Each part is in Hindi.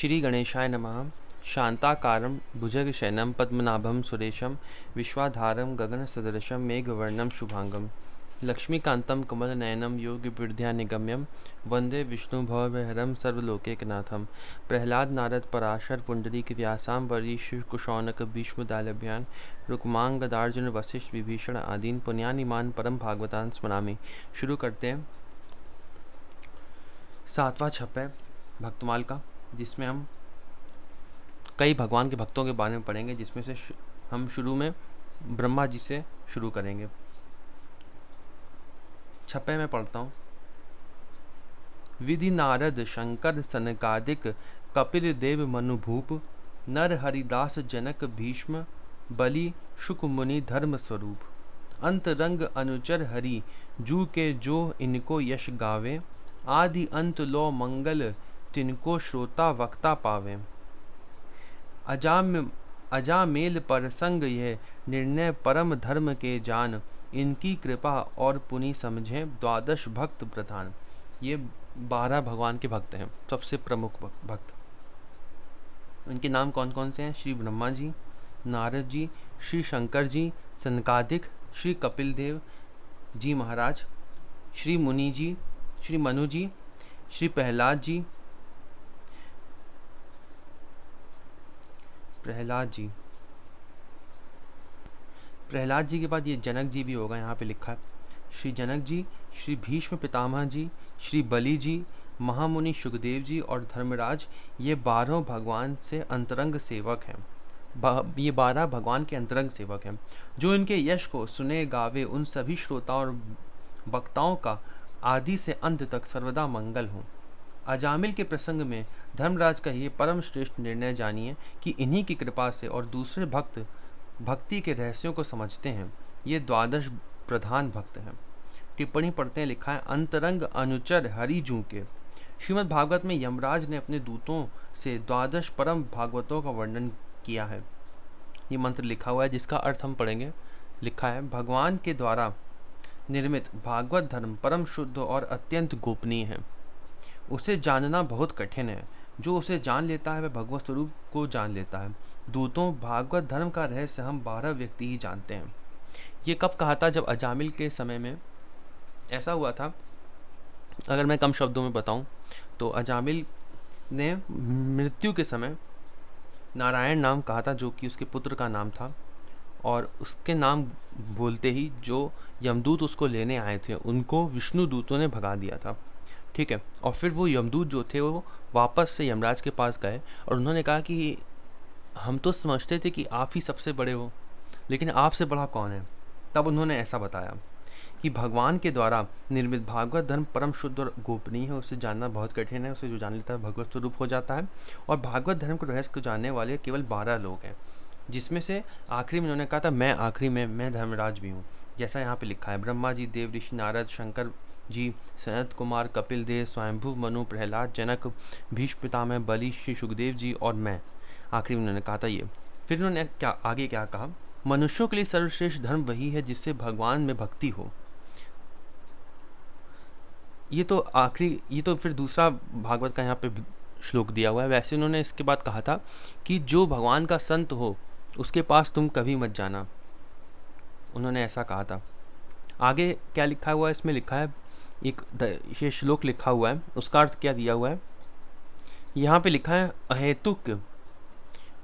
श्री गणेशाय नमः। शांताकारं भुजगशयनं पद्मनाभं सुरेशं विश्वाधारं गगनसदृशं मेघवर्णं शुभांगं लक्ष्मीकान्तं कमलनयनं योगिविद्यानिगम्यं वन्दे विष्णुभवभयहरं सर्वलोकैकनाथं। प्रह्लाद नारद पराशर पुंडरीक व्यासां वरीश कुशौनक भीष्मदालभ्यान् रुक्मांग गदार्जुन वशिष्ठ विभीषण आदीन पुण्यानिमान परम भागवतान स्मरामि। शुरू करते हैं 7वां छप्पै भक्तमाल का, जिसमें हम कई भगवान के भक्तों के बारे में पढ़ेंगे, जिसमें से हम शुरू में ब्रह्मा जी से शुरू करेंगे। छप्पे में पढ़ता हूँ। विधि नारद शंकर सनकादिक कपिल देव मनुभूप नर हरिदास जनक भीष्म बलि शुक मुनि धर्म स्वरूप अंतरंग अनुचर हरि जू के जो इनको यश गावे आदि अंत लो मंगल तिनको श्रोता वक्ता पावे। अजामेल पर संग यह निर्णय परम धर्म के जान इनकी कृपा और पुनि समझे द्वादश भक्त प्रधान। ये 12 भगवान के भक्त हैं, सबसे प्रमुख भक्त। इनके नाम कौन कौन से हैं? श्री ब्रह्मा जी, नारद जी, श्री शंकर जी, सनकादिक, श्री कपिल देव जी महाराज, श्री मुनि जी, श्री मनु जी, श्री प्रहलाद जी, प्रहलाद जी के बाद ये जनक जी भी होगा, यहाँ पे लिखा है श्री जनक जी, श्री भीष्म पितामह जी, श्री बलि जी, महामुनि सुखदेव जी और धर्मराज। ये 12 भगवान से अंतरंग सेवक हैं। ये 12 भगवान के अंतरंग सेवक हैं, जो इनके यश को सुने गावे उन सभी श्रोताओं और वक्ताओं का आदि से अंत तक सर्वदा मंगल हो। अजामिल के प्रसंग में धर्मराज का ये परम श्रेष्ठ निर्णय जानिए कि इन्हीं की कृपा से और दूसरे भक्त भक्ति के रहस्यों को समझते हैं। ये द्वादश प्रधान भक्त हैं। टिप्पणी पढ़ते हैं, लिखा है अंतरंग अनुचर हरिजू के। श्रीमद् भागवत में यमराज ने अपने दूतों से द्वादश परम भागवतों का वर्णन किया है। ये मंत्र लिखा हुआ है, जिसका अर्थ हम पढ़ेंगे। लिखा है, भगवान के द्वारा निर्मित भागवत धर्म परम शुद्ध और अत्यंत गोपनीय है। उसे जानना बहुत कठिन है। जो उसे जान लेता है वह भगवत स्वरूप को जान लेता है। दूतों, भागवत धर्म का रहस्य हम 12 व्यक्ति ही जानते हैं। ये कब कहा था? जब अजामिल के समय में ऐसा हुआ था। अगर मैं कम शब्दों में बताऊं तो अजामिल ने मृत्यु के समय नारायण नाम कहा था, जो कि उसके पुत्र का नाम था, और उसके नाम बोलते ही जो यमदूत उसको लेने आए थे उनको विष्णु दूतों ने भगा दिया था। ठीक है। और फिर वो यमदूत जो थे वो वापस से यमराज के पास गए और उन्होंने कहा कि हम तो समझते थे कि आप ही सबसे बड़े हो, लेकिन आपसे बड़ा कौन है? तब उन्होंने ऐसा बताया कि भगवान के द्वारा निर्मित भागवत धर्म परम शुद्ध और गोपनीय है। उसे जानना बहुत कठिन है। उसे जो जान लेता है भगवत स्वरूप हो जाता है। और भागवत धर्म के रहस्य को जानने वाले केवल 12 लोग हैं, जिसमें से आखिरी में उन्होंने कहा था मैं आखिरी में मैं धर्मराज भी हूँ। जैसा यहाँ पे लिखा है, ब्रह्मा जी, देव ऋषि, नारद, शंकर जी, सनत कुमार, कपिल देव, स्वयंभू, मनु, प्रहलाद, जनक, भीष्म पितामह, बलि, श्री सुखदेव जी और मैं। आखिरी में उन्होंने कहा था ये। फिर उन्होंने आगे क्या कहा? मनुष्यों के लिए सर्वश्रेष्ठ धर्म वही है जिससे भगवान में भक्ति हो। ये तो फिर दूसरा भागवत का यहाँ पे श्लोक दिया हुआ है। वैसे उन्होंने इसके बाद कहा था कि जो भगवान का संत हो उसके पास तुम कभी मत जाना। उन्होंने ऐसा कहा था। आगे क्या लिखा हुआ है? इसमें लिखा है, ये श्लोक लिखा हुआ है, उसका अर्थ क्या दिया हुआ है? यहाँ पे लिखा है अहेतुक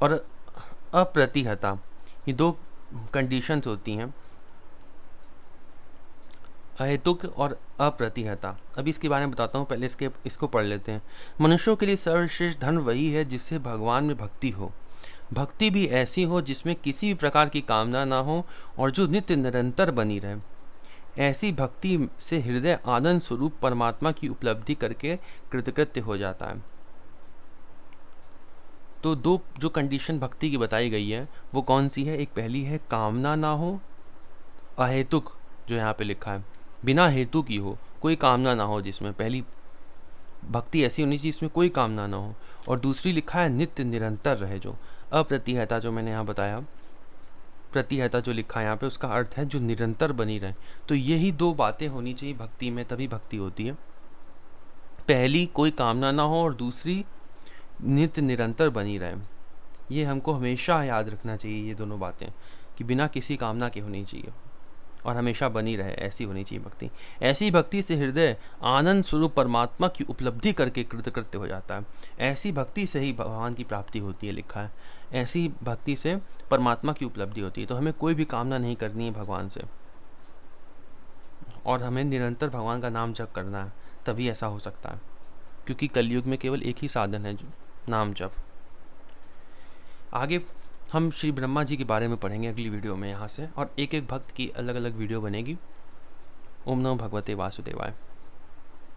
और अप्रतिहता। ये 2 कंडीशंस होती हैं, अहेतुक और अप्रतिहता। अभी इसके बारे में बताता हूँ, पहले इसको पढ़ लेते हैं। मनुष्यों के लिए सर्वश्रेष्ठ धर्म वही है जिससे भगवान में भक्ति हो। भक्ति भी ऐसी हो जिसमें किसी भी प्रकार की कामना ना हो और जो नित्य निरंतर बनी रहे। ऐसी भक्ति से हृदय आनंद स्वरूप परमात्मा की उपलब्धि करके कृतकृत्य हो जाता है। तो 2 जो कंडीशन भक्ति की बताई गई है वो कौन सी है? एक पहली है कामना ना हो, अहेतुक जो यहाँ पे लिखा है, बिना हेतु की हो, कोई कामना ना हो, जिसमें पहली भक्ति ऐसी होनी चाहिए जिसमें कोई कामना ना हो। और दूसरी लिखा है नित्य निरंतर रहे, जो अप्रतिहता जो मैंने यहाँ बताया, प्रतिहता जो लिखा है यहाँ पे उसका अर्थ है जो निरंतर बनी रहे। तो यही 2 बातें होनी चाहिए भक्ति में, तभी भक्ति होती है। पहली कोई कामना ना हो और दूसरी नित्य निरंतर बनी रहे। ये हमको हमेशा याद रखना चाहिए, ये दोनों बातें, कि बिना किसी कामना के होनी चाहिए और हमेशा बनी रहे, ऐसी होनी चाहिए भक्ति। ऐसी भक्ति से हृदय आनंद स्वरूप परमात्मा की उपलब्धि करके कृतकृत्य हो जाता है। ऐसी भक्ति से ही भगवान की प्राप्ति होती है, लिखा है। ऐसी भक्ति से परमात्मा की उपलब्धि होती है। तो हमें कोई भी कामना नहीं करनी है भगवान से, और हमें निरंतर भगवान का नाम जप करना है, तभी ऐसा हो सकता है। क्योंकि कलयुग में केवल एक ही साधन है, नाम जप। आगे हम श्री ब्रह्मा जी के बारे में पढ़ेंगे अगली वीडियो में यहाँ से, और एक एक भक्त की अलग अलग वीडियो बनेगी। ओम नमो भगवते वासुदेवाय।